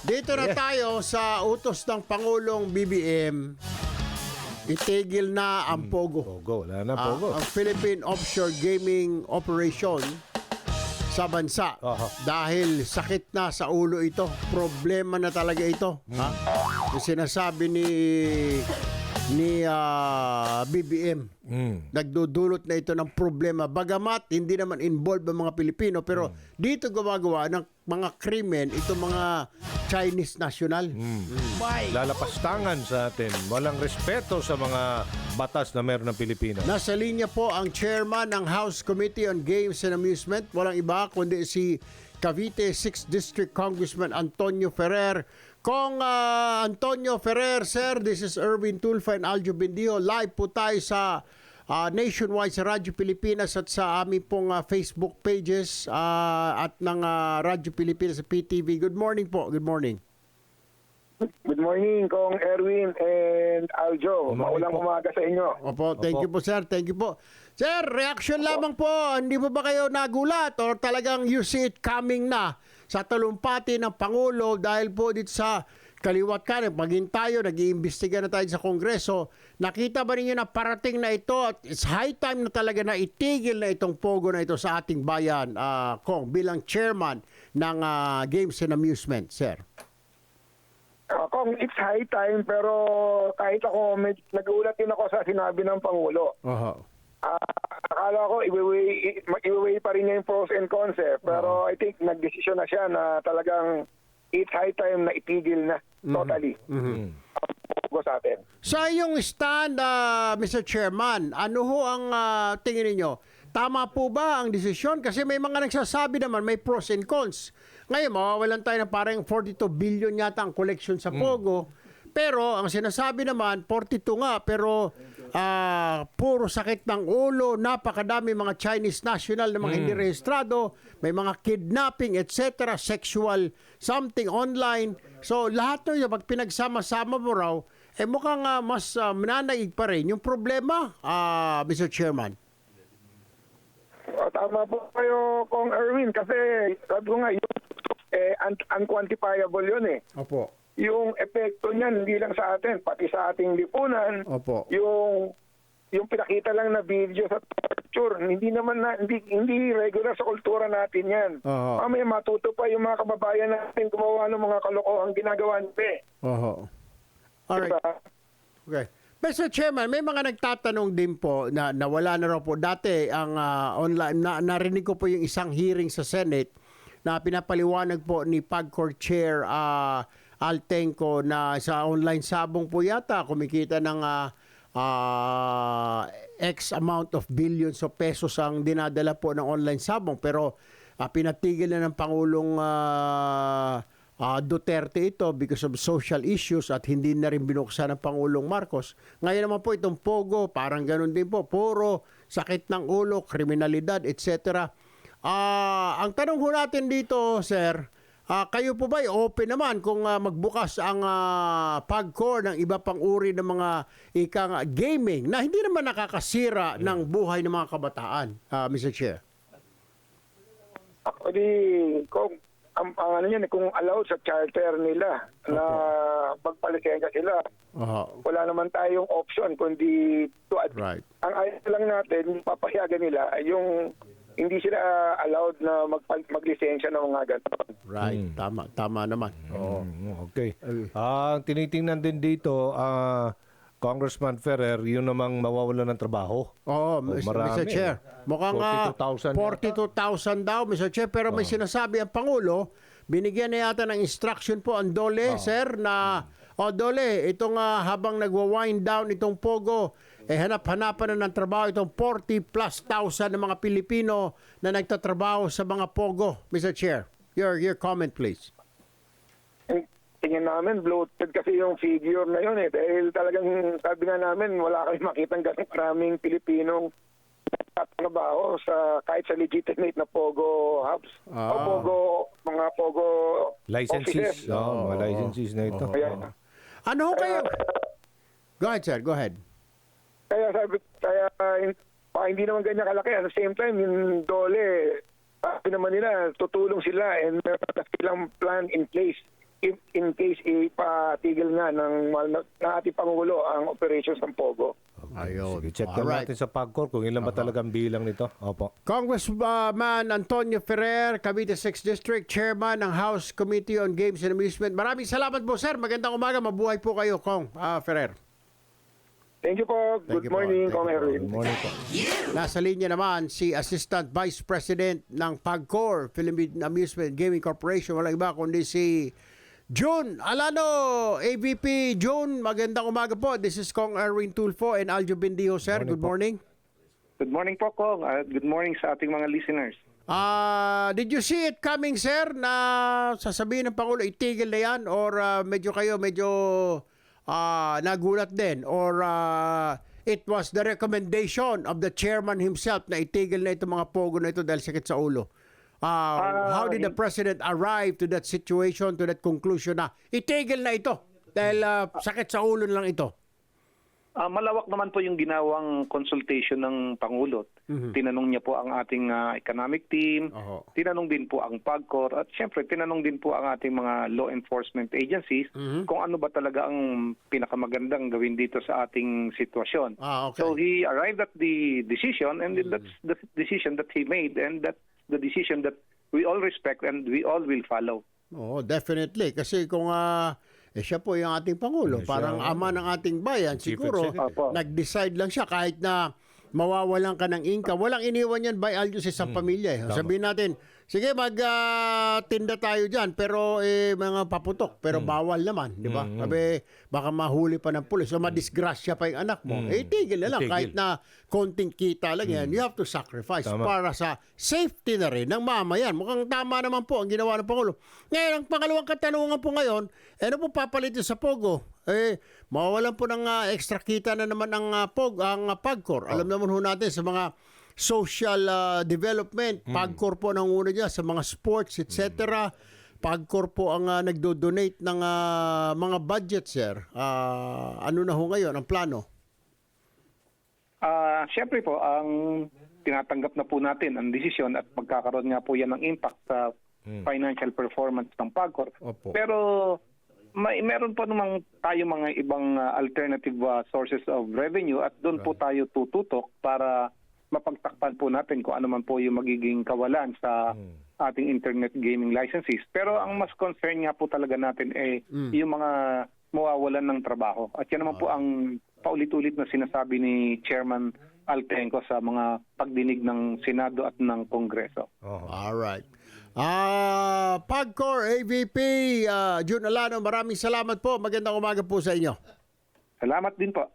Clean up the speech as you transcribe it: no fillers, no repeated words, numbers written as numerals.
Dito na tayo sa utos ng Pangulong BBM. Itigil na ang Pogo. Pogo, wala na Pogo. Ang Philippine Offshore Gaming Operation sa bansa. Dahil sakit na sa ulo ito. Problema na talaga ito. Yung sinasabi ni BBM. Nagdudulot na ito ng problema. Bagamat hindi naman involved ang mga Pilipino, pero dito gumagawa ng mga krimen itong mga Chinese national. Lalapastangan sa atin. Walang respeto sa mga batas na meron ng Pilipino. Nasa linya po ang chairman ng House Committee on Games and Amusement. Walang iba kundi si Cavite 6th District Congressman Antonio Ferrer. Kong Antonio Ferrer, sir, this is Erwin Tulfo and Aljo Bendio. Live po tayo sa nationwide sa Radyo Pilipinas at sa aming pong Facebook pages at ng Radyo Pilipinas sa PTV. Good morning po. Good morning. Good morning, Kong Erwin and Aljo. Maulang umaga sa inyo. Opo, thank you po, sir. Thank you po. Sir, reaction lamang po. Hindi po ba kayo nagulat or talagang you see it coming na sa talumpati ng Pangulo dahil po dito sa kaliwat kanan, pagin tayo, nag-iimbestiga na tayo sa Kongreso, nakita ba ninyo na parating na ito at it's high time na talaga na itigil na itong Pogo na ito sa ating bayan, Kong, bilang chairman ng Games and Amusement, sir? Kong, it's high time pero kahit ako, nagulat din ako sa sinabi ng Pangulo. Akala ko, i-weigh pa rin niya yung pros and cons eh. Pero I think nagdesisyon na siya na talagang it's high time na itigil na totally. Sa atin. Sa iyong stand, Mr. Chairman, ano ho ang tingin ninyo? Tama po ba ang desisyon? Kasi may mga nagsasabi naman may pros and cons. Ngayon, mawawalan tayo ng parang 42 billion yata ang collection sa Pogo. Pero ang sinasabi naman, 42 nga, pero puro sakit ng ulo, napakadami mga Chinese national na mga hindi rehistrado, may mga kidnapping, etc., sexual something online. So lahat ng pag pinagsama-sama mo raw, mukhang mas mananaig pa rin yung problema, Mr. Chairman. Tama po kayo, Kong Erwin, kasi sabi ko nga, unquantifiable yun eh. Opo. Yung epekto niyan hindi lang sa atin, pati sa ating lipunan. Opo. Yung pinakita lang na video sa torture, hindi regular sa kultura natin 'yan. May matuto pa yung mga kababayan natin gumawa ng mga kalokohang ginagawa nila. Alright. Okay. Mr. Chairman, may mga nagtatanong din po na nawala na raw po dati ang online narinig ko po yung isang hearing sa Senate na pinapaliwanag po ni PAGCOR Chair Altenco na sa online sabong po yata kumikita ng X amount of billions of pesos ang dinadala po ng online sabong, pero pinatigil na ng Pangulong Duterte ito because of social issues at hindi na rin binuksan ng Pangulong Marcos. Ngayon naman po itong Pogo, parang ganun din po, puro sakit ng ulo, kriminalidad, etc. Ang tanong ho natin dito, sir, kayo po ba open naman kung magbukas ang PAGCOR ng iba pang uri ng mga gaming na hindi naman nakakasira ng buhay ng mga kabataan, Mr. Chair? Kung kung allowed sa charter nila na magpalisensya sila, wala naman tayong option kundi to Right. Ang ayaw lang natin, papayagan nila yung hindi sila allowed na maglisensya ng mga ganun. Right, tama naman. Okay. Tinitingnan din dito, Congressman Ferrer, yun namang mawawalan ng trabaho. Mr. Chair. Mukhang 42,000 daw, Mr. Chair. Pero may sinasabi ang Pangulo, binigyan na yata ng instruction po ang DOLE, sir, na DOLE, itong habang nagwa-wind down itong Pogo, hanap-hanapan na ng trabaho itong 40,000+ na mga Pilipino na nagtatrabaho sa mga Pogo. Mr. Chair, your comment please. Tingin namin, bloated kasi yung figure na yun eh. Dahil talagang sabi nga namin, wala kami makitang ganang maraming Pilipinong trabaho kahit sa legitimate na Pogo hubs. O mga Pogo licenses. Mga licenses na ito. Ano kayo? Go ahead, sir. Go ahead. Kaya hindi naman ganyan kalaki. At the same time, yung DOLE, sabi naman nila, tutulong sila and meron na silang plan in place if in case ipatigil nga ng ating Pangulo ang operations ng Pogo. Ayun. Sige, check lang Alright. natin sa PAGCOR kung ilan ba talagang bilang nito. Opo. Congressman Antonio Ferrer, Cavite 6th District, Chairman ng House Committee on Games and Amusement. Maraming salamat po, sir. Magandang umaga. Mabuhay po kayo, Kong Ferrer. Thank you po. Thank Good you po. morning, Thank Kong you po. Erwin. Good morning po. Nasa linya naman si Assistant Vice President ng PAGCOR, Philippine Amusement Gaming Corporation. Walang iba kundi si June Alano, AVP. June, magandang umaga po. This is Kong Erwin Tulfo and Aljo Bendijo, sir. Morning Good po. morning. Good morning po, Kong. Good morning sa ating mga listeners. Did you see it coming, sir, na sasabihin ng Pangulo, itigil na yan? Or medyo nagulat din? Or it was the recommendation of the chairman himself na itigil na itong mga pogo na ito dahil sakit sa ulo? How did the President arrive to that situation, to that conclusion na itigil na ito dahil sakit sa ulo na lang ito? Malawak naman po yung ginawang consultation ng Pangulo. Tinanong niya po ang ating economic team, Oho. tinanong din po ang PAGCOR, at syempre tinanong din po ang ating mga law enforcement agencies kung ano ba talaga ang pinakamagandang gawin dito sa ating sitwasyon. Okay. So he arrived at the decision, and that's the decision that he made, and that's the decision that we all respect and we all will follow. Oo, definitely. Kasi kung siya po yung ating Pangulo, parang ama ng ating bayan, Chief siguro Executive. Opo. nag-decide lang siya kahit na mawawalan ka ng income. Walang iniwan yan by alyo sa isang pamilya. Sabihin natin, sige tinda tayo dyan, pero mga paputok, pero bawal naman, di ba? Sabi, baka mahuli pa ng pulis o madisgrasya pa yung anak mo. Tigil na lang. Itigil. Kahit na konting kita lang yan, you have to sacrifice Tama. para sa safety na rin ng mamayan. Mukhang tama naman po ang ginawa ng Pangulo. Ngayon, ang pangalawang katanungan po ngayon, ano po papalitin sa Pogo? Mawawalan po ng extra kita na naman ang PAGCOR. Alam naman ho natin sa mga social development, PAGCOR po ang una niya sa mga sports, etc. PAGCOR po ang nagdo-donate ng mga budget, sir. Ano na ho ngayon ang plano? Siyempre po, ang tinatanggap na po natin ang desisyon at magkakaroon nga po yan ng impact sa financial performance ng PAGCOR. Opo. Pero meron pa namang tayo mga ibang alternative sources of revenue at doon po tayo tututok para mapagtakpan po natin kung ano man po yung magiging kawalan sa ating internet gaming licenses. Pero ang mas concern nga po talaga natin yung mga mawawalan ng trabaho. At yan naman po ang paulit-ulit na sinasabi ni Chairman Altenco sa mga pagdinig ng Senado at ng Kongreso. Alright. PAGCOR AVP, June Alano, maraming salamat po. Magandang umaga po sa inyo. Salamat din po.